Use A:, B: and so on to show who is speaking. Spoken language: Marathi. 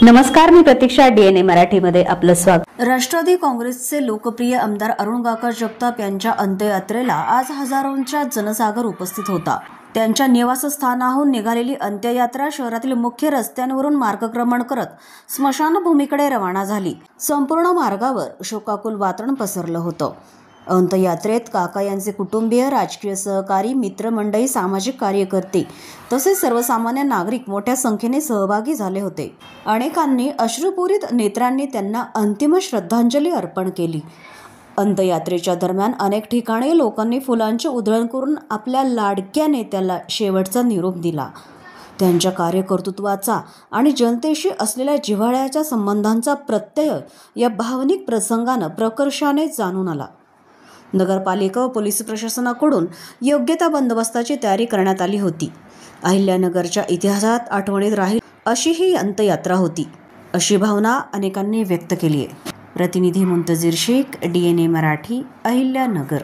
A: नमस्कार, मी प्रतीक्षा. DNA मराठीमध्ये आपलं स्वागत.
B: राष्ट्रवादी काँग्रेसचे लोकप्रिय आमदार अरुणकाका जगताप यांच्या अंत्ययात्रेला आज हजारोंचा जनसागर उपस्थित होता. त्यांच्या निवासस्थानाहून निघालेली अंत्ययात्रा शहरातील मुख्य रस्त्यांवरून मार्गक्रमण करत स्मशानभूमीकडे रवाना झाली. संपूर्ण मार्गावर शोकाकुल वातावरण पसरलं होतं. अंत्ययात्रेत काका यांचे कुटुंबीय, राजकीय सहकारी, मित्रमंडळी, सामाजिक कार्यकर्ते तसेच सर्वसामान्य नागरिक मोठ्या संख्येने सहभागी झाले होते. अनेकांनी अश्रुपूरित नेत्रांनी त्यांना अंतिम श्रद्धांजली अर्पण केली. अंत्ययात्रेच्या दरम्यान अनेक ठिकाणी लोकांनी फुलांची उधळण करून आपल्या लाडक्या नेत्याला शेवटचा निरोप दिला. त्यांच्या कार्यकर्तृत्वाचा आणि जनतेशी असलेल्या जिव्हाळ्याच्या संबंधांचा प्रत्यय या भावनिक प्रसंगानं प्रकर्षाने जाणून आला. नगरपालिका व पोलीस प्रशासनाकडून योग्य त्या बंदोबस्ताची तयारी करण्यात आली होती. अहिल्यानगरच्या इतिहासात आठवणीत राहील अशी ही अंत्ययात्रा होती, अशी भावना अनेकांनी व्यक्त केली आहे. प्रतिनिधी मुंतजीर शेख, DNA मराठी, अहिल्यानगर.